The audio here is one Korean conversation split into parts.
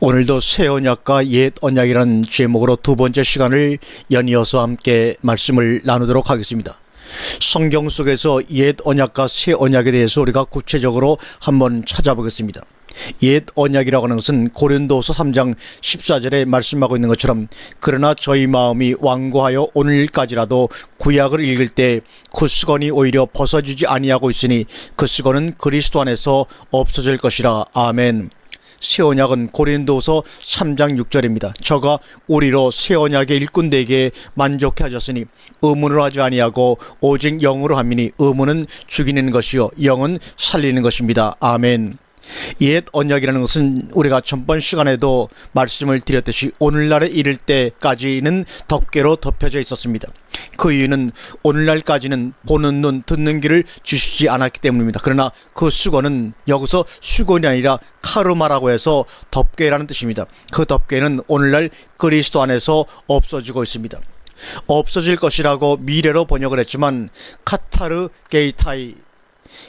오늘도 새 언약과 옛 언약이라는 제목으로 두 번째 시간을 연이어서 함께 말씀을 나누도록 하겠습니다. 성경 속에서 옛 언약과 새 언약에 대해서 우리가 구체적으로 한번 찾아보겠습니다. 옛 언약이라고 하는 것은 고린도서 3장 14절에 말씀하고 있는 것처럼, 그러나 저희 마음이 완고하여 오늘까지라도 구약을 읽을 때 그 수건이 오히려 벗어지지 아니하고 있으니 그 수건은 그리스도 안에서 없어질 것이라. 아멘. 새 언약은 고린도서 3장 6절입니다. 저가 우리로 새 언약의 일꾼되게 만족해 하셨으니 의문으로 하지 아니하고 오직 영으로 함이니 의문은 죽이는 것이요 영은 살리는 것입니다. 아멘. 옛 언약이라는 것은 우리가 전번 시간에도 말씀을 드렸듯이 오늘날에 이를 때까지는 덮개로 덮여져 있었습니다. 그 이유는 오늘날까지는 보는 눈 듣는 귀를 주시지 않았기 때문입니다. 그러나 그 수건은 여기서 수건이 아니라 카르마라고 해서 덮개라는 뜻입니다. 그 덮개는 오늘날 그리스도 안에서 없어지고 있습니다. 없어질 것이라고 미래로 번역을 했지만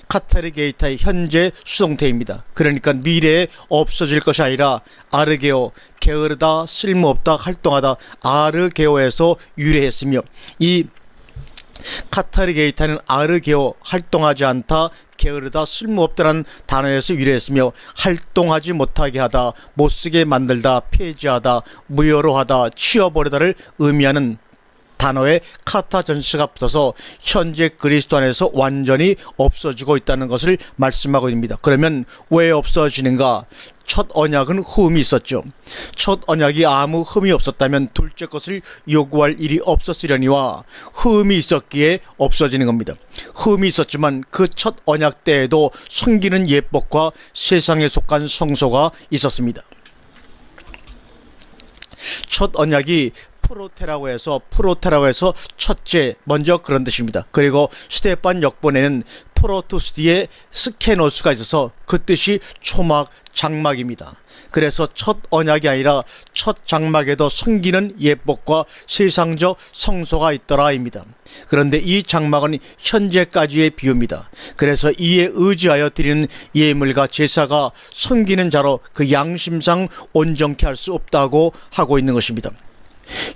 카타르게이타이 현재 수동태입니다. 그러니까 미래에 없어질 것이 아니라 아르게오, 게으르다, 쓸모없다, 활동하다, 아르게오에서 유래했으며, 이 카타르게이타는 아르게오, 활동하지 않다, 게으르다, 쓸모없다라는 단어에서 유래했으며, 활동하지 못하게 하다, 못쓰게 만들다, 폐지하다, 무효로 하다, 치워버리다를 의미하는 단어에 카타전스가 붙어서 현재 그리스도 안에서 완전히 없어지고 있다는 것을 말씀하고 있습니다. 그러면 왜 없어지는가? 첫 언약은 흠이 있었죠. 첫 언약이 아무 흠이 없었다면 둘째 것을 요구할 일이 없었으려니와 흠이 있었기에 없어지는 겁니다. 흠이 있었지만 그 첫 언약 때에도 섬기는 예법과 세상에 속한 성소가 있었습니다. 첫 언약이 프로테라고 해서 첫째, 먼저 그런 뜻입니다. 그리고 스테판 역본에는 프로투스 뒤에 스케노스가 있어서 그 뜻이 초막, 장막입니다. 그래서 첫 언약이 아니라 첫 장막에도 섬기는 예법과 세상적 성소가 있더라입니다. 그런데 이 장막은 현재까지의 비유입니다. 그래서 이에 의지하여 드리는 예물과 제사가 섬기는 자로 그 양심상 온전케 할 수 없다고 하고 있는 것입니다.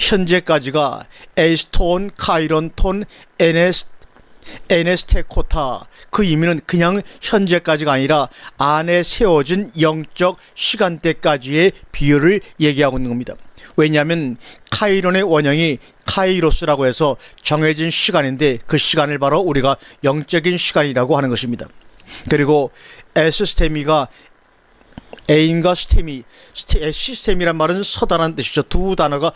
현재까지가 에스톤, 카이론톤, 에네스테코타, 그 의미는 그냥 현재까지가 아니라 안에 세워진 영적 시간대까지의 비유를 얘기하고 있는 겁니다. 왜냐하면 카이론의 원형이 카이로스라고 해서 정해진 시간인데 그 시간을 바로 우리가 영적인 시간이라고 하는 것입니다. 그리고 에스스테미가 에인과 시스템이란 말은 서다라는 뜻이죠. 두 단어가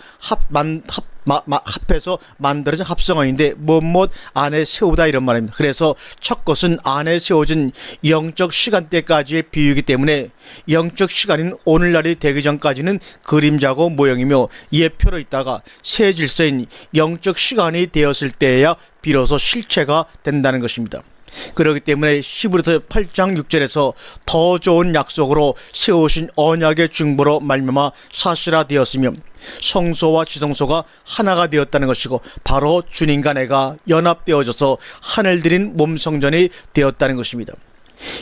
합해서 만들어진 합성어인데 무엇 안에 세우다 이런 말입니다. 그래서 첫 것은 안에 세워진 영적 시간대까지의 비유이기 때문에 영적 시간인 오늘날이 되기 전까지는 그림자고 모형이며 예표로 있다가 새 질서인 영적 시간이 되었을 때에야 비로소 실체가 된다는 것입니다. 그렇기 때문에 히브리서 8장 6절에서 더 좋은 약속으로 세우신 언약의 중보로 말미암아 사실화되었으며 성소와 지성소가 하나가 되었다는 것이고, 바로 주님과 내가 연합되어져서 하늘 들인 몸 성전이 되었다는 것입니다.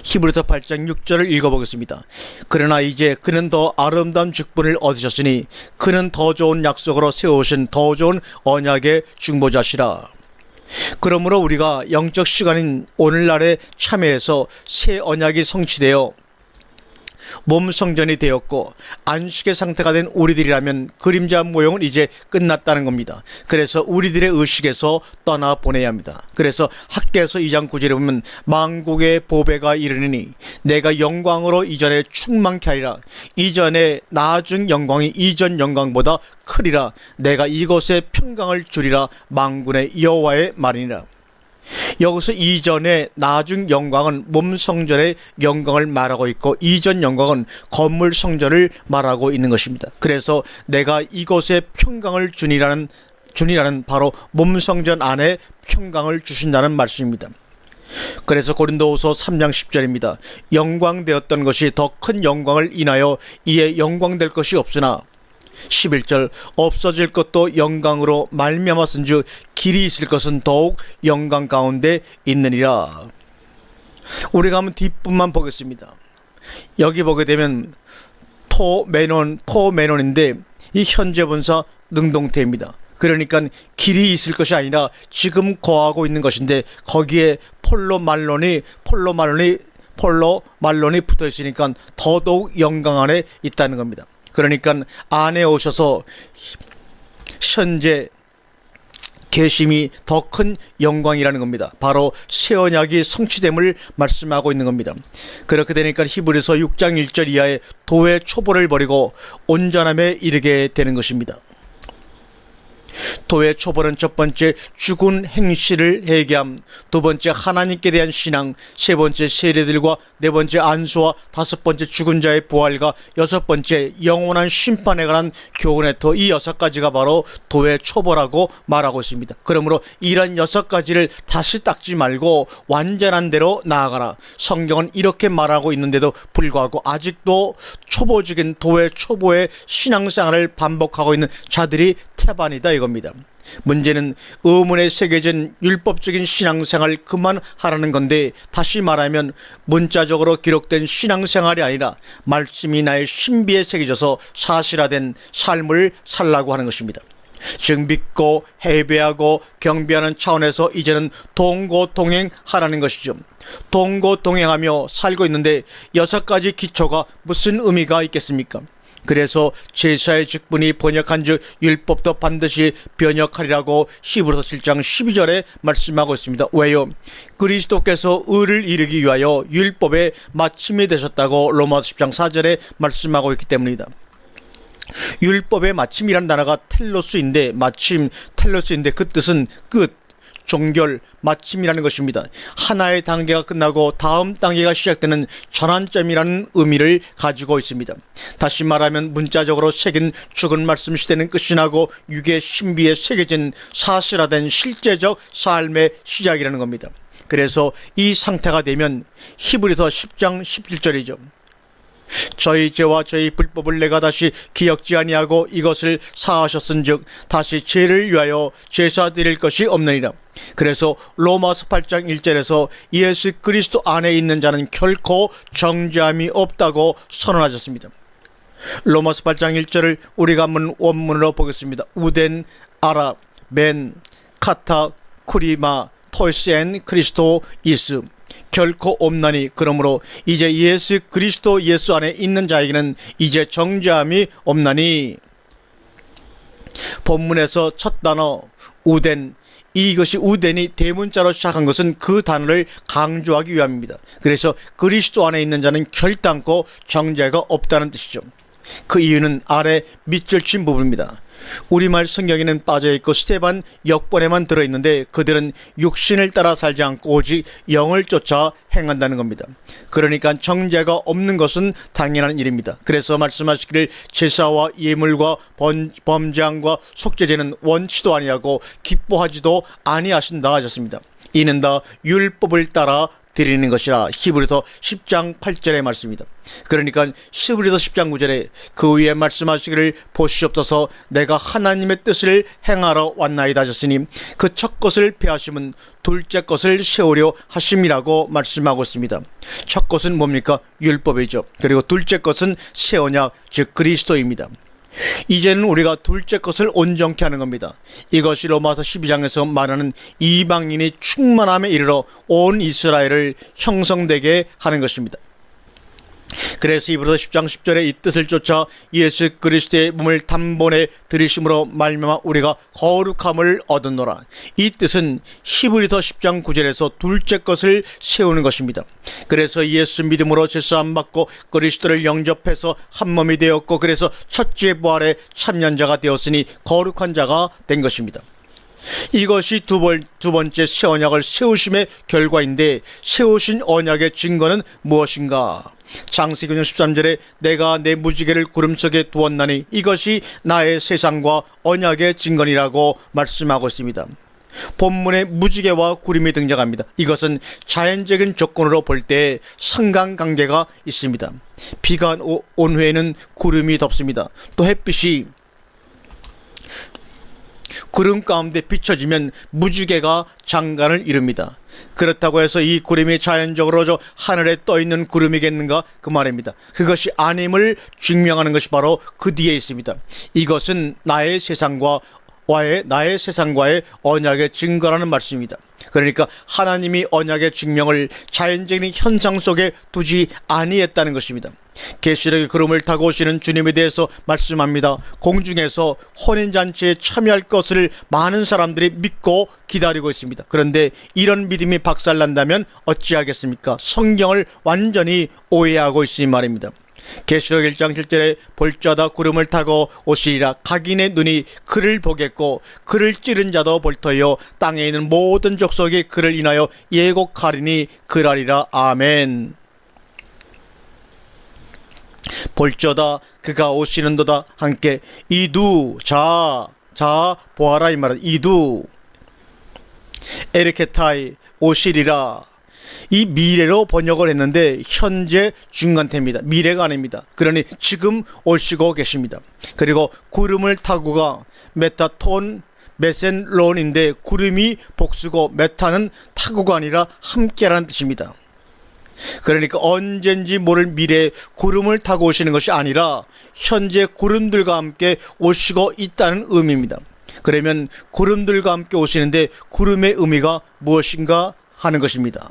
히브리서 8장 6절을 읽어보겠습니다. 그러나 이제 그는 더 아름다운 직분을 얻으셨으니 그는 더 좋은 약속으로 세우신 더 좋은 언약의 중보자시라. 그러므로 우리가 영적 시간인 오늘날에 참여해서 새 언약이 성취되어 몸 성전이 되었고 안식의 상태가 된 우리들이라면 그림자 모형은 이제 끝났다는 겁니다. 그래서 우리들의 의식에서 떠나보내야 합니다. 그래서 학개서 2장 9절에 보면 만국의 보배가 이르느니 내가 영광으로 이전에 충만케 하리라. 이전에 나중 영광이 이전 영광보다 크리라. 내가 이곳에 평강을 주리라. 만군의 여호와의 말이니라. 여기서 이전의 나중 영광은 몸 성전의 영광을 말하고 있고, 이전 영광은 건물 성전을 말하고 있는 것입니다. 그래서 내가 이곳에 평강을 주니라는 바로 몸 성전 안에 평강을 주신다는 말씀입니다. 그래서 고린도후서 3장 10절입니다. 영광되었던 것이 더 큰 영광을 인하여 이에 영광될 것이 없으나 11절 없어질 것도 영광으로 말미암았은즉 길이 있을 것은 더욱 영광 가운데 있느니라. 우리가 한번 뒷부분만 보겠습니다. 여기 보게 되면 토메논인데 이 현재 분사 능동태입니다. 그러니까 길이 있을 것이 아니라 지금 거하고 있는 것인데 거기에 폴로 말론이 붙어 있으니까 더더욱 영광 안에 있다는 겁니다. 그러니까 안에 오셔서 현재 계심이 더 큰 영광이라는 겁니다. 바로 새 언약이 성취됨을 말씀하고 있는 겁니다. 그렇게 되니까 히브리서 6장 1절 이하의 도의 초보를 버리고 온전함에 이르게 되는 것입니다. 도의 초보는 첫 번째 죽은 행실을 회개함, 두 번째 하나님께 대한 신앙, 세 번째 세례들과 네 번째 안수와 다섯 번째 죽은 자의 부활과 여섯 번째 영원한 심판에 관한 교훈의 터, 이 여섯 가지가 바로 도의 초보라고 말하고 있습니다. 그러므로 이런 여섯 가지를 다시 닦지 말고 완전한 대로 나아가라. 성경은 이렇게 말하고 있는데도 불구하고 아직도 초보적인 도의 초보의 신앙생활을 반복하고 있는 자들이 태반이다 이겁니다. 문제는 의문에 새겨진 율법적인 신앙생활 그만하라는 건데, 다시 말하면 문자적으로 기록된 신앙생활이 아니라 말씀이 나의 신비에 새겨져서 사실화된 삶을 살라고 하는 것입니다. 즉 믿고 예배하고 경배하는 차원에서 이제는 동고동행하라는 것이죠. 동고동행하며 살고 있는데 여섯 가지 기초가 무슨 의미가 있겠습니까? 그래서 제사의 직분이 번역한즉 율법도 반드시 번역하리라고 히브리서 7장 12절에 말씀하고 있습니다. 왜요? 그리스도께서 의를 이루기 위하여 율법의 마침이 되셨다고 로마서 10장 4절에 말씀하고 있기 때문입니다. 율법의 마침이라는 단어가 텔로스인데, 그 뜻은 끝, 종결, 마침이라는 것입니다. 하나의 단계가 끝나고 다음 단계가 시작되는 전환점이라는 의미를 가지고 있습니다. 다시 말하면 문자적으로 새긴 죽은 말씀 시대는 끝이 나고 육의 신비에 새겨진 사실화된 실제적 삶의 시작이라는 겁니다. 그래서 이 상태가 되면 히브리서 10장 17절이죠. 저희 죄와 저희 불법을 내가 다시 기억지 아니하고 이것을 사하셨은즉 다시 죄를 위하여 제사 드릴 것이 없느니라. 그래서 로마서 8장 1절에서 예수 그리스도 안에 있는 자는 결코 정죄함이 없다고 선언하셨습니다. 로마서 8장 1절을 우리가 한번 원문으로 보겠습니다. 우덴 아라 멘 카타 쿠리마 토이센 크리스토 이스, 결코 없나니 그러므로 이제 예수 그리스도 예수 안에 있는 자에게는 이제 정죄함이 없나니. 본문에서 첫 단어 우덴, 이것이 우덴이 대문자로 시작한 것은 그 단어를 강조하기 위함입니다. 그래서 그리스도 안에 있는 자는 결단코 정죄가 없다는 뜻이죠. 그 이유는 아래 밑줄 친 부분입니다. 우리말 성경에는 빠져있고 스테반 역번에만 들어있는데 그들은 육신을 따라 살지 않고 오직 영을 쫓아 행한다는 겁니다. 그러니까 정죄가 없는 것은 당연한 일입니다. 그래서 말씀하시기를 제사와 예물과 범죄함과 속죄제는 원치도 아니하고 기뻐하지도 아니하신다 하셨습니다. 이는 다 율법을 따라 드리는 것이라. 히브리서 10장 8절의 말씀입니다. 그러니까 히브리서 10장 9절에 그 위에 말씀하시기를 보시옵소서 내가 하나님의 뜻을 행하러 왔나이다 하셨으니 그 첫 것을 폐하심은 둘째 것을 세우려 하심이라고 말씀하고 있습니다. 첫 것은 뭡니까? 율법이죠. 그리고 둘째 것은 새 언약, 즉 그리스도입니다. 이제는 우리가 둘째 것을 온전케 하는 겁니다. 이것이 로마서 12장에서 말하는 이방인이 충만함에 이르러 온 이스라엘을 형성되게 하는 것입니다. 그래서 히브리서 10장 10절에 이 뜻을 쫓아 예수 그리스도의 몸을 단번에 들이심으로 말미암아 우리가 거룩함을 얻었노라. 이 뜻은 히브리서 10장 9절에서 둘째 것을 세우는 것입니다. 그래서 예수 믿음으로 제사함 받고 그리스도를 영접해서 한 몸이 되었고, 그래서 첫째 부활의 참여자가 되었으니 거룩한 자가 된 것입니다. 이것이 두 번째 새 언약을 세우심의 결과인데, 세우신 언약의 증거는 무엇인가? 창세기 13절에 내가 내 무지개를 구름 속에 두었나니 이것이 나의 세상과 언약의 증거니라고 말씀하고 있습니다. 본문에 무지개와 구름이 등장합니다. 이것은 자연적인 조건으로 볼 때 상관관계가 있습니다. 비가 온 후에는 구름이 덮습니다. 또 햇빛이 구름 가운데 비춰지면 무지개가 장관을 이룹니다. 그렇다고 해서 이 구름이 자연적으로 저 하늘에 떠 있는 구름이겠는가 그 말입니다. 그것이 아님을 증명하는 것이 바로 그 뒤에 있습니다. 이것은 나의 세상과의 언약의 증거라는 말씀입니다. 그러니까 하나님이 언약의 증명을 자연적인 현상 속에 두지 아니했다는 것입니다. 계시록의 구름을 타고 오시는 주님에 대해서 말씀합니다. 공중에서 혼인잔치에 참여할 것을 많은 사람들이 믿고 기다리고 있습니다. 그런데 이런 믿음이 박살난다면 어찌하겠습니까? 성경을 완전히 오해하고 있으니 말입니다. 계시록 1장 7절에 볼자다 구름을 타고 오시리라. 각인의 눈이 그를 보겠고 그를 찌른 자도 볼터요 땅에 있는 모든 족속이 그를 인하여 예곡하리니 그라리라. 아멘. 볼저다 그가 오시는도다 함께 이두 자 보아라 이 말은 이두 에르케타이 오시리라. 이 미래로 번역을 했는데 현재 중간태입니다. 미래가 아닙니다. 그러니 지금 오시고 계십니다. 그리고 구름을 타고가 메타톤 메센론인데 구름이 복수고 메타는 타고가 아니라 함께라는 뜻입니다. 그러니까 언젠지 모를 미래에 구름을 타고 오시는 것이 아니라 현재 구름들과 함께 오시고 있다는 의미입니다. 그러면 구름들과 함께 오시는데 구름의 의미가 무엇인가 하는 것입니다.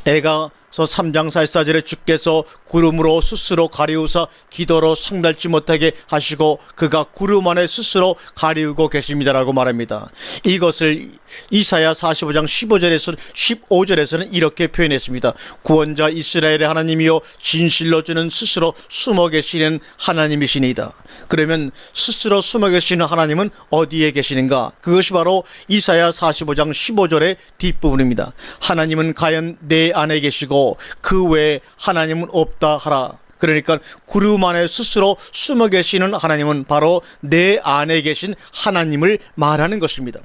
에가서 3장 44절에 주께서 구름으로 스스로 가리우사 기도로 상달지 못하게 하시고 그가 구름 안에 스스로 가리우고 계십니다라고 말합니다. 이것을 이사야 45장 15절에서는 이렇게 표현했습니다. 구원자 이스라엘의 하나님이여 진실로 주는 스스로 숨어 계시는 하나님이시니이다. 그러면 스스로 숨어 계시는 하나님은 어디에 계시는가? 그것이 바로 이사야 45장 15절의 뒷부분입니다. 하나님은 과연 내 안에 계시고 그 외에 하나님은 없다 하라. 그러니까 구름 안에 스스로 숨어 계시는 하나님은 바로 내 안에 계신 하나님을 말하는 것입니다.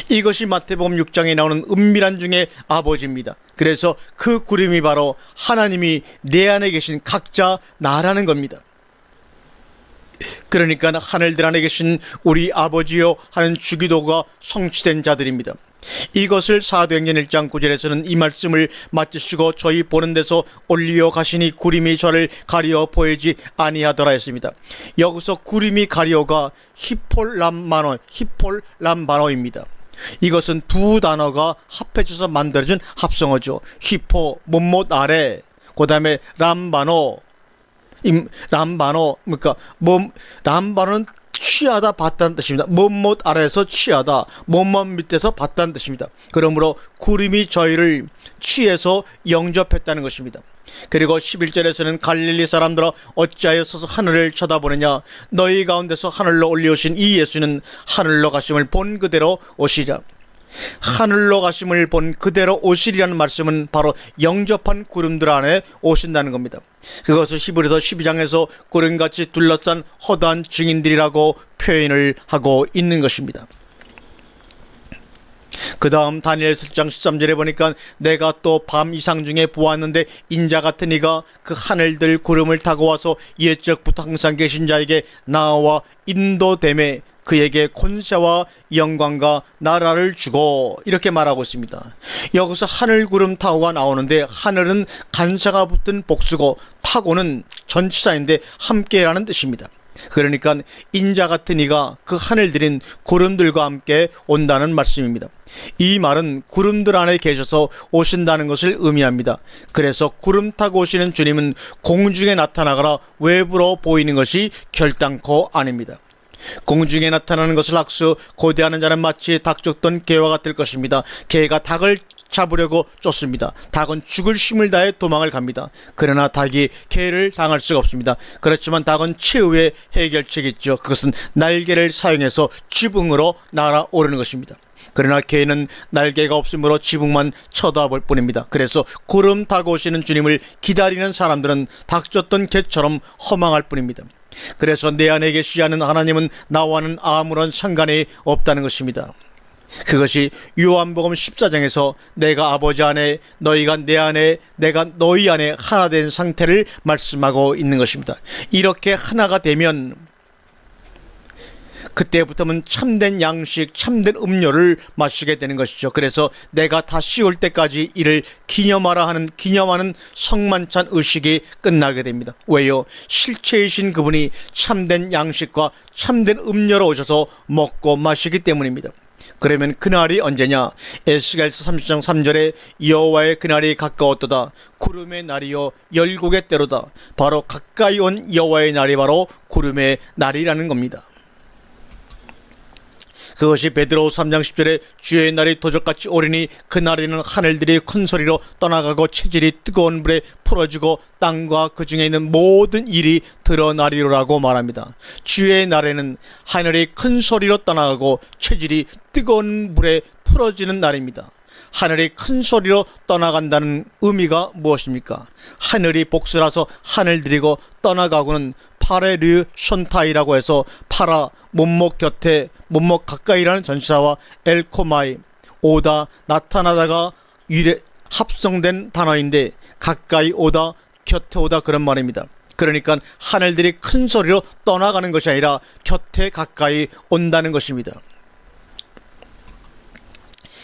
이것이 마태복음 6장에 나오는 은밀한 중에 아버지입니다. 그래서 그 구름이 바로 하나님이 내 안에 계신 각자 나라는 겁니다. 그러니까 하늘들 안에 계신 우리 아버지요 하는 주기도가 성취된 자들입니다. 이것을 사도행전 1장 9절에서는 이 말씀을 마치시고 저희 보는 데서 올리어 가시니 구름이 저를 가리어 보이지 아니하더라 했습니다. 여기서 구름이 가리어가 히폴람바노입니다. 이것은 두 단어가 합해져서 만들어진 합성어죠. 히포 못못 아래, 그 다음에 람바노 그러니까 람바노는 취하다 받다는 뜻입니다. 못못 아래에서 취하다, 못못 밑에서 받다는 뜻입니다. 그러므로 구름이 저희를 취해서 영접했다는 것입니다. 그리고 11절에서는 갈릴리 사람들아 어찌하여 서서 하늘을 쳐다보느냐, 너희 가운데서 하늘로 올려오신 이 예수는 하늘로 가심을 본 그대로 오시리라. 하늘로 가심을 본 그대로 오시리라는 말씀은 바로 영접한 구름들 안에 오신다는 겁니다. 그것을 히브리서 12장에서 구름같이 둘러싼 허다한 증인들이라고 표현을 하고 있는 것입니다. 그 다음 다니엘 7장 13절에 보니까 내가 또 밤 이상 중에 보았는데 인자 같은 이가 그 하늘들 구름을 타고 와서 옛적부터 항상 계신 자에게 나와 인도됨에 그에게 권세와 영광과 나라를 주고 이렇게 말하고 있습니다. 여기서 하늘 구름 타고가 나오는데 하늘은 간사가 붙은 복수고 타고는 전치사인데 함께라는 뜻입니다. 그러니까 인자 같은 이가 그 하늘들인 구름들과 함께 온다는 말씀입니다. 이 말은 구름들 안에 계셔서 오신다는 것을 의미합니다. 그래서 구름 타고 오시는 주님은 공중에 나타나거나 외부로 보이는 것이 결단코 아닙니다. 공중에 나타나는 것을 학수 고대하는 자는 마치 닭 쫓던 개와 같을 것입니다. 개가 닭을 잡으려고 쫓습니다. 닭은 죽을 힘을 다해 도망을 갑니다. 그러나 닭이 개를 당할 수가 없습니다. 그렇지만 닭은 최후의 해결책이 있죠. 그것은 날개를 사용해서 지붕으로 날아오르는 것입니다. 그러나 개는 날개가 없으므로 지붕만 쳐다볼 뿐입니다. 그래서 구름 타고 오시는 주님을 기다리는 사람들은 닭 쫓던 개처럼 허망할 뿐입니다. 그래서 내 안에 계시하는 하나님은 나와는 아무런 상관이 없다는 것입니다. 그것이 요한복음 14장에서 내가 아버지 안에 너희가 내 안에 내가 너희 안에 하나 된 상태를 말씀하고 있는 것입니다. 이렇게 하나가 되면 그때부터는 참된 양식, 참된 음료를 마시게 되는 것이죠. 그래서 내가 다시 올 때까지 이를 기념하는 성만찬 의식이 끝나게 됩니다. 왜요? 실체이신 그분이 참된 양식과 참된 음료로 오셔서 먹고 마시기 때문입니다. 그러면 그날이 언제냐? 에스겔서 30장 3절에 여호와의 그날이 가까웠도다. 구름의 날이요 열국의 때로다. 바로 가까이 온 여호와의 날이 바로 구름의 날이라는 겁니다. 그것이 베드로후 3장 10절에 주의 날이 도적같이 오리니 그날에는 하늘들이 큰 소리로 떠나가고 체질이 뜨거운 불에 풀어지고 땅과 그 중에 있는 모든 일이 드러나리로라고 말합니다. 주의 날에는 하늘이 큰 소리로 떠나가고 체질이 뜨거운 불에 풀어지는 날입니다. 하늘이 큰 소리로 떠나간다는 의미가 무엇입니까? 하늘이 복수라서 하늘들이고 떠나가고는 파레르 션타이라고 해서 파라 못목 곁에 못목 가까이라는 전치사와 엘코마이 오다 나타나다가 합성된 단어인데 가까이 오다 곁에 오다 그런 말입니다. 그러니까 하늘들이 큰 소리로 떠나가는 것이 아니라 곁에 가까이 온다는 것입니다.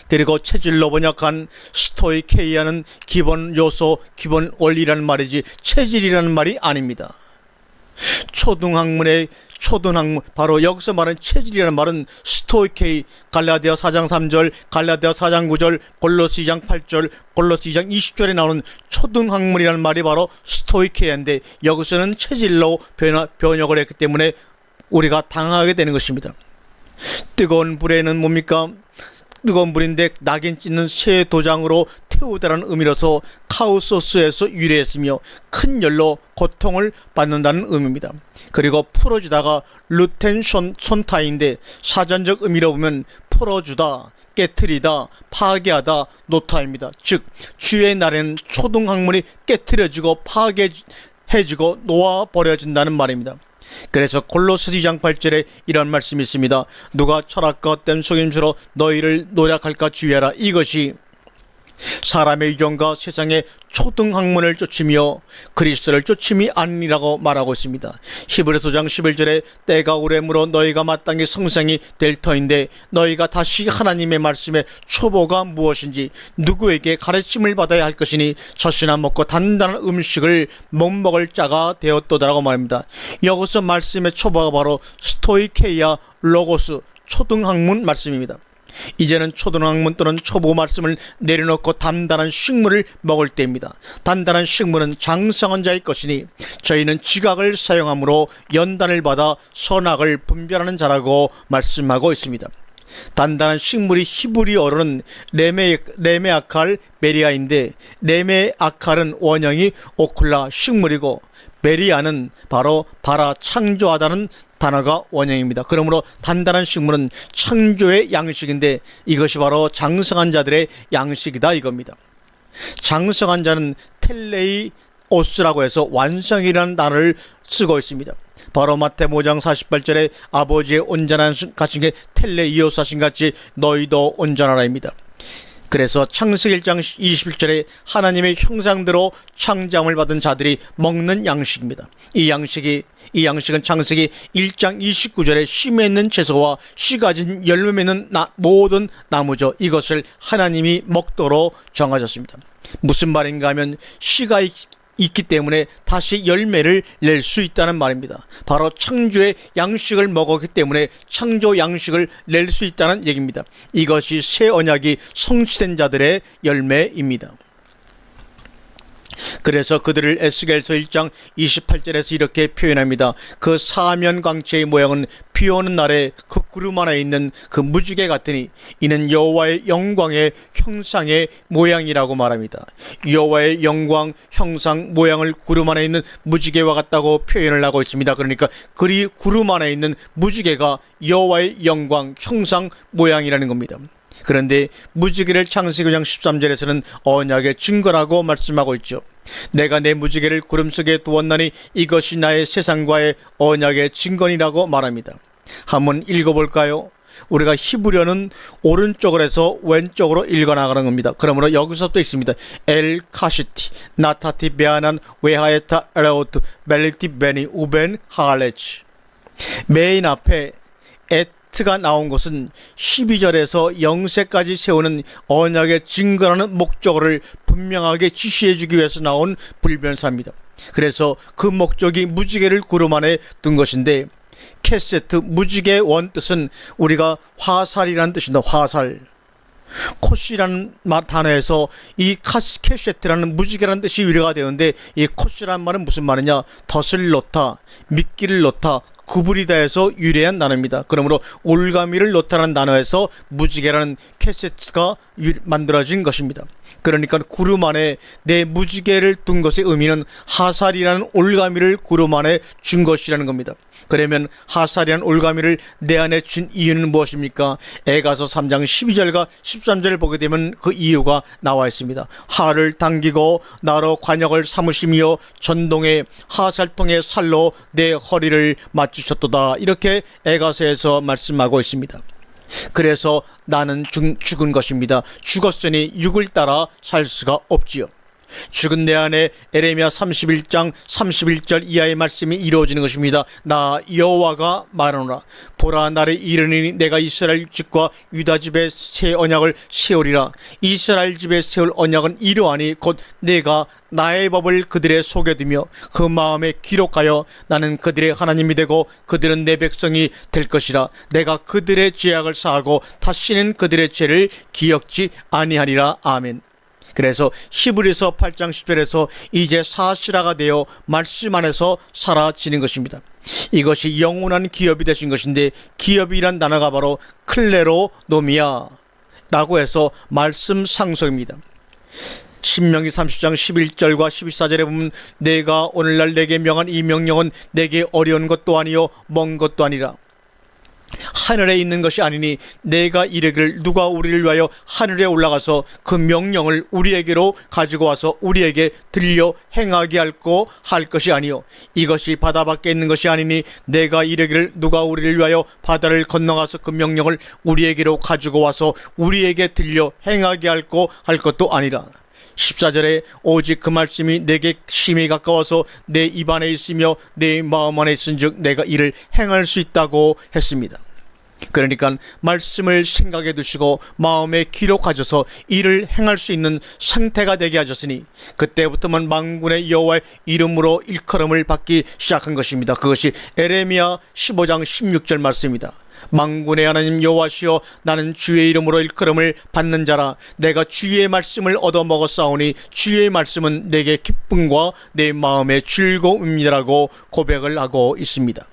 그리고 체질로 번역한 스토이케이아는 기본 요소, 기본 원리라는 말이지 체질이라는 말이 아닙니다. 초등학문 바로 여기서 말하는 체질이라는 말은 스토이케이 갈라디아 4장 3절 갈라디아 4장 9절 골로새 2장 8절 골로새 2장 20절에 나오는 초등학문이라는 말이 바로 스토이케이인데 여기서는 체질로 번역을 했기 때문에 우리가 당하게 되는 것입니다. 뜨거운 불에는 뭡니까? 뜨거운 불인데 낙인 찍는 새 도장으로 태우다라는 의미로서 카우소스에서 유래했으며 큰 열로 고통을 받는다는 의미입니다. 그리고 풀어주다가 루텐손타인데 사전적 의미로 보면 풀어주다, 깨트리다, 파괴하다, 노타입니다. 즉 주의 날에는 초등학문이 깨트려지고 파괴해지고 놓아버려진다는 말입니다. 그래서 골로새 2장 8절에 이런 말씀이 있습니다. 누가 철학과 헛된 속임수로 너희를 노략할까 주의하라. 이것이 사람의 유전과 세상의 초등학문을 쫓으며 그리스도를 쫓음이 아니라고 말하고 있습니다. 히브리서 5장 11절에 때가 오래므로 너희가 마땅히 성생이 될 터인데 너희가 다시 하나님의 말씀의 초보가 무엇인지 누구에게 가르침을 받아야 할 것이니 젖이나 먹고 단단한 음식을 못 먹을 자가 되었도다라고 말합니다. 여기서 말씀의 초보가 바로 스토이케이아 로고스 초등학문 말씀입니다. 이제는 초등학문 또는 초보 말씀을 내려놓고 단단한 식물을 먹을 때입니다. 단단한 식물은 장성한 자의 것이니 저희는 지각을 사용함으로 연단을 받아 선악을 분별하는 자라고 말씀하고 있습니다. 단단한 식물이 히브리어로는 레메아칼 베리아인데 레메아칼은 원형이 오클라 식물이고 베리아는 바로 바라 창조하다는 단어가 원형입니다. 그러므로 단단한 식물은 창조의 양식인데 이것이 바로 장성한 자들의 양식이다 이겁니다. 장성한 자는 텔레이오스라고 해서 완성이라는 단어를 쓰고 있습니다. 바로 마태복음 5장 48절에 아버지의 온전한 가신게 텔레이오스 하신같이 너희도 온전하라입니다. 그래서 창세기 1장 21절에 하나님의 형상대로 창조함을 받은 자들이 먹는 양식입니다. 이 양식은 창세기 1장 29절에 씨 맺는 채소와 씨 가진 열매 맺는 모든 나무죠. 이것을 하나님이 먹도록 정하셨습니다. 무슨 말인가 하면 씨가 있기 때문에 다시 열매를 낼 수 있다는 말입니다. 바로 창조의 양식을 먹었기 때문에 창조 양식을 낼 수 있다는 얘기입니다. 이것이 새 언약이 성취된 자들의 열매입니다. 그래서 그들을 에스겔서 1장 28절에서 이렇게 표현합니다. 그 사면광채의 모양은 비오는 날에 그 구름 안에 있는 그 무지개 같으니 이는 여호와의 영광의 형상의 모양이라고 말합니다. 여호와의 영광 형상 모양을 구름 안에 있는 무지개와 같다고 표현을 하고 있습니다. 그러니까 그리 구름 안에 있는 무지개가 여호와의 영광 형상 모양이라는 겁니다. 그런데 무지개를 창세기 5장 13절에서는 언약의 증거라고 말씀하고 있죠. 내가 내 무지개를 구름 속에 두었나니 이것이 나의 세상과의 언약의 증거니라고 말합니다. 한번 읽어볼까요? 우리가 히브리어는 오른쪽으로 해서 왼쪽으로 읽어나가는 겁니다. 그러므로 여기서 또 있습니다. 엘 카시티 나타티 베아난 웨하에타 에라오트 멜리티 베니 우벤 하알레치. 메인 앞에 에트가 나온 것은 12절에서 영세까지 세우는 언약의 증거라는 목적어를 분명하게 지시해주기 위해서 나온 불변사입니다. 그래서 그 목적이 무지개를 구름 안에 둔 것인데, 케세트 무지개의 원뜻은 우리가 화살이라는 뜻입니다. 화살. 코시라는 단어에서 이 케세트라는 무지개라는 뜻이 유래가 되는데, 이 코시라는 말은 무슨 말이냐? 덫을 놓다, 미끼를 놓다, 구부리다 해서 유래한 단어입니다. 그러므로 올가미를 놓다라는 단어에서 무지개라는 케세트가 만들어진 것입니다. 그러니까 구름 안에 내 무지개를 둔 것의 의미는 하살이라는 올가미를 구름 안에 준 것이라는 겁니다. 그러면 하살이라는 올가미를 내 안에 준 이유는 무엇입니까? 에가서 3장 12절과 13절을 보게 되면 그 이유가 나와 있습니다. 하를 당기고 나로 관역을 삼으시며 전동에 하살통의 살로 내 허리를 맞추셨도다. 이렇게 에가서에서 말씀하고 있습니다. 그래서 나는 죽은 것입니다. 죽었으니 육을 따라 살 수가 없지요. 죽은 내 안에 에레미야 31장 31절 이하의 말씀이 이루어지는 것입니다. 나 여호와가 말하노라. 보라, 날에 이르니 내가 이스라엘 집과 유다 집에 새 언약을 세우리라. 이스라엘 집에 세울 언약은 이러하니 곧 내가 나의 법을 그들의 속에 두며 그 마음에 기록하여 나는 그들의 하나님이 되고 그들은 내 백성이 될 것이라. 내가 그들의 죄악을 사하고 다시는 그들의 죄를 기억지 아니하리라. 아멘. 그래서 히브리서 8장 10절에서 이제 사실화가 되어 말씀 안에서 사라지는 것입니다. 이것이 영원한 기업이 되신 것인데, 기업이란 단어가 바로 클레로노미아 라고 해서 말씀 상속입니다. 신명기 30장 11절과 14절에 보면 내가 오늘날 내게 명한 이 명령은 내게 어려운 것도 아니요 먼 것도 아니라 하늘에 있는 것이 아니니 내가 이르기를 누가 우리를 위하여 하늘에 올라가서 그 명령을 우리에게로 가지고 와서 우리에게 들려 행하게 할 것이 아니요 이것이 바다 밖에 있는 것이 아니니 내가 이르기를 누가 우리를 위하여 바다를 건너가서 그 명령을 우리에게로 가지고 와서 우리에게 들려 행하게 할 것도 아니라. 14절에 오직 그 말씀이 내게 심히 가까워서 내 입 안에 있으며 내 마음 안에 있은즉 내가 이를 행할 수 있다고 했습니다. 그러니까 말씀을 생각해 두시고 마음에 기록하셔서 이를 행할 수 있는 상태가 되게 하셨으니 그때부터만 만군의 여호와의 이름으로 일컬음을 받기 시작한 것입니다. 그것이 에레미야 15장 16절 말씀입니다. 만군의 하나님 여호와시여 나는 주의 이름으로 일컬음을 받는 자라. 내가 주의 말씀을 얻어먹었사오니 주의 말씀은 내게 기쁨과 내 마음의 즐거움이라고 고백을 하고 있습니다.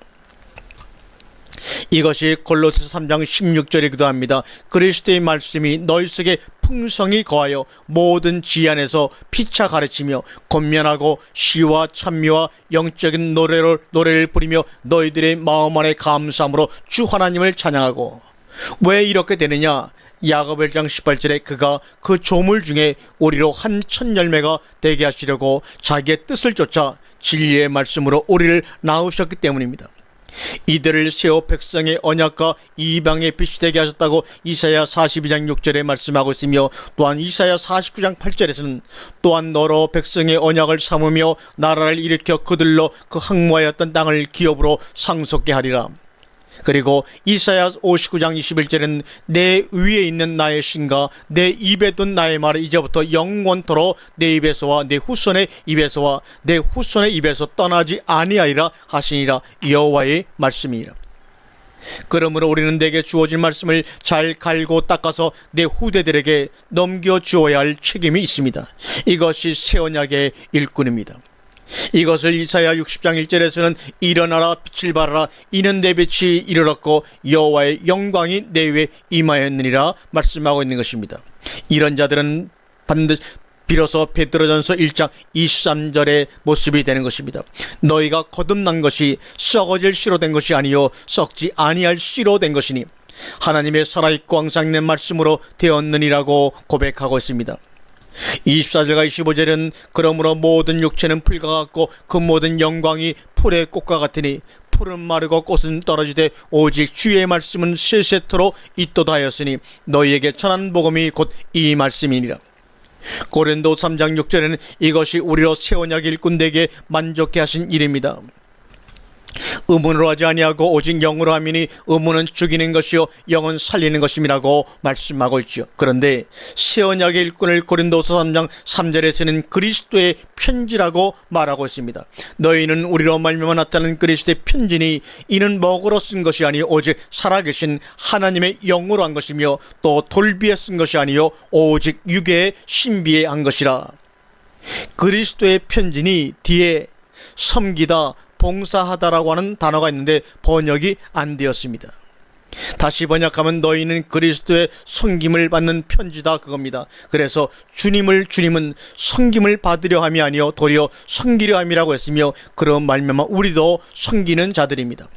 이것이 골로새서 3장 16절이기도 합니다. 그리스도의 말씀이 너희 속에 풍성히 거하여 모든 지혜 안에서 피차 가르치며 권면하고 시와 찬미와 영적인 노래를 부리며 너희들의 마음 안에 감사함으로 주 하나님을 찬양하고. 왜 이렇게 되느냐? 야고보 1장 18절에 그가 그 조물 중에 우리로 한 천 열매가 되게 하시려고 자기의 뜻을 쫓아 진리의 말씀으로 우리를 낳으셨기 때문입니다. 이들을 세워 백성의 언약과 이방의 빛이 되게 하셨다고 이사야 42장 6절에 말씀하고 있으며, 또한 이사야 49장 8절에서는 또한 너로 백성의 언약을 삼으며 나라를 일으켜 그들로 그 항모하였던 땅을 기업으로 상속케 하리라. 그리고 이사야 59장 21절에는 내 위에 있는 나의 신과 내 입에 둔 나의 말을 이제부터 영원토록 내 입에서와 내 후손의 입에서와 내 후손의 입에서 떠나지 아니하리라 하시니라. 여호와의 말씀이니라. 그러므로 우리는 내게 주어진 말씀을 잘 갈고 닦아서 내 후대들에게 넘겨주어야 할 책임이 있습니다. 이것이 새 언약의 일꾼입니다. 이것을 이사야 60장 1절에서는 일어나라 빛을 발하라 이는 내 빛이 이르렀고 여호와의 영광이 내 위에 임하였느니라 말씀하고 있는 것입니다. 이런 자들은 반드시 비로소 베드로전서 1장 23절의 모습이 되는 것입니다. 너희가 거듭난 것이 썩어질 씨로 된 것이 아니요 썩지 아니할 씨로 된 것이니 하나님의 살아있고 항상 있는 말씀으로 되었느니라고 고백하고 있습니다. 24절과 25절은 그러므로 모든 육체는 풀과 같고 그 모든 영광이 풀의 꽃과 같으니 풀은 마르고 꽃은 떨어지되 오직 주의 말씀은 세세토록 있도다 하였으니 너희에게 전한 복음이 곧 이 말씀이니라. 고린도 3장 6절에는 이것이 우리로 새 언약 일꾼들에게 만족케 하신 일입니다. 의문으로 하지 아니하고 오직 영으로 함이니 의문은 죽이는 것이요 영은 살리는 것임이라고 말씀하고 있죠. 그런데 새 언약의 일꾼을 고린도서 3장 3절에서는 그리스도의 편지라고 말하고 있습니다. 너희는 우리로 말미암아 나타나는 그리스도의 편지니 이는 먹으로 쓴 것이 아니요 오직 살아계신 하나님의 영으로 한 것이며 또 돌비에 쓴 것이 아니요 오직 육의 신비에 한 것이라. 그리스도의 편지니 뒤에 섬기다 봉사하다라고 하는 단어가 있는데 번역이 안 되었습니다. 다시 번역하면 너희는 그리스도의 섬김을 받는 편지다 그겁니다. 그래서 주님은 섬김을 받으려 함이 아니요 도리어 섬기려 함이라고 했으며 그런 말미암아 우리도 섬기는 자들입니다.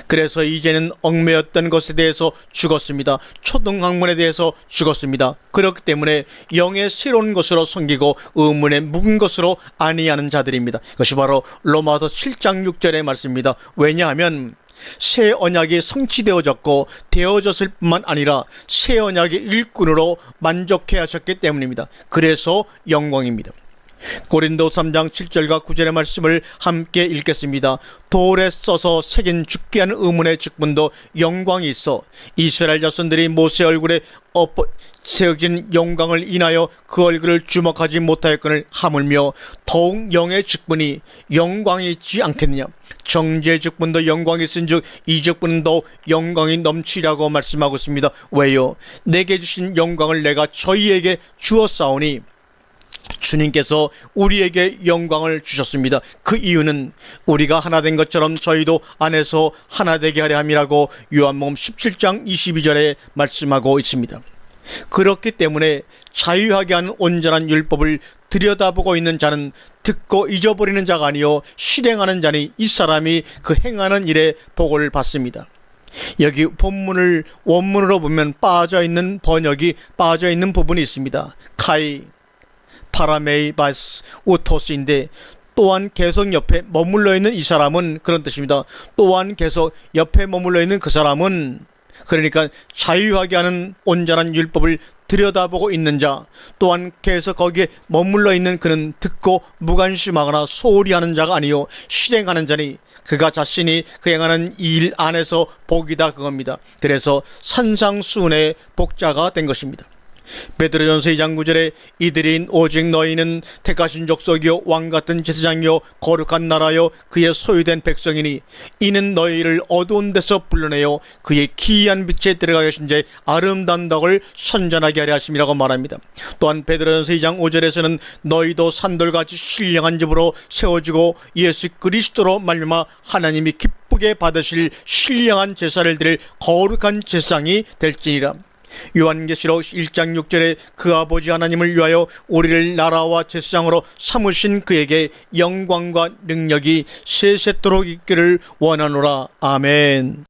그래서 이제는 얽매였던 것에 대해서 죽었습니다. 초등학문에 대해서 죽었습니다. 그렇기 때문에 영의 새로운 것으로 섬기고 의문에 묵은 것으로 아니하는 자들입니다. 이것이 바로 로마서 7장 6절의 말씀입니다. 왜냐하면 새 언약이 성취되어졌고 되어졌을 뿐만 아니라 새 언약의 일꾼으로 만족해 하셨기 때문입니다. 그래서 영광입니다. 고린도 3장 7절과 9절의 말씀을 함께 읽겠습니다. 돌에 써서 새긴 죽게 하는 의문의 직분도 영광이 있어 이스라엘 자손들이 모세 얼굴에 세워진 영광을 인하여 그 얼굴을 주목하지 못하였거늘 하물며 더욱 영의 직분이 영광이 있지 않겠느냐. 정죄의 직분도 영광이 있은즉 이 직분은 더욱 영광이 넘치라고 말씀하고 있습니다. 왜요? 내게 주신 영광을 내가 저희에게 주었사오니 주님께서 우리에게 영광을 주셨습니다. 그 이유는 우리가 하나 된 것처럼 저희도 안에서 하나 되게 하려 함이라고 요한복음 17장 22절에 말씀하고 있습니다. 그렇기 때문에 자유하게 하는 온전한 율법을 들여다보고 있는 자는 듣고 잊어버리는 자가 아니요 실행하는 자니 이 사람이 그 행하는 일에 복을 받습니다. 여기 본문을 원문으로 보면 빠져있는 번역이 빠져있는 부분이 있습니다. 카이 파라메이바스 우토스인데 또한 계속 옆에 머물러 있는 이 사람은 그런 뜻입니다. 또한 계속 옆에 머물러 있는 그 사람은 그러니까 자유하게 하는 온전한 율법을 들여다보고 있는 자, 또한 계속 거기에 머물러 있는 그는 듣고 무관심하거나 소홀히 하는 자가 아니요 실행하는 자니 그가 자신이 그 행하는 일 안에서 복이다 그겁니다. 그래서 산상수훈의 복자가 된 것입니다. 베드로전서 2장 9절에 이들인 오직 너희는 택하신 족속이요 왕같은 제사장이요 거룩한 나라요 그의 소유된 백성이니 이는 너희를 어두운 데서 불러내어 그의 기이한 빛에 들어가 계신 제 아름다운 덕을 선전하게 하려 하심이라고 말합니다. 또한 베드로전서 2장 5절에서는 너희도 산돌같이 신령한 집으로 세워지고 예수 그리스도로 말미암아 하나님이 기쁘게 받으실 신령한 제사를 드릴 거룩한 제사장이 될지니라. 요한계시록 1장 6절에 그 아버지 하나님을 위하여 우리를 나라와 제사장으로 삼으신 그에게 영광과 능력이 세세토록 있기를 원하노라. 아멘.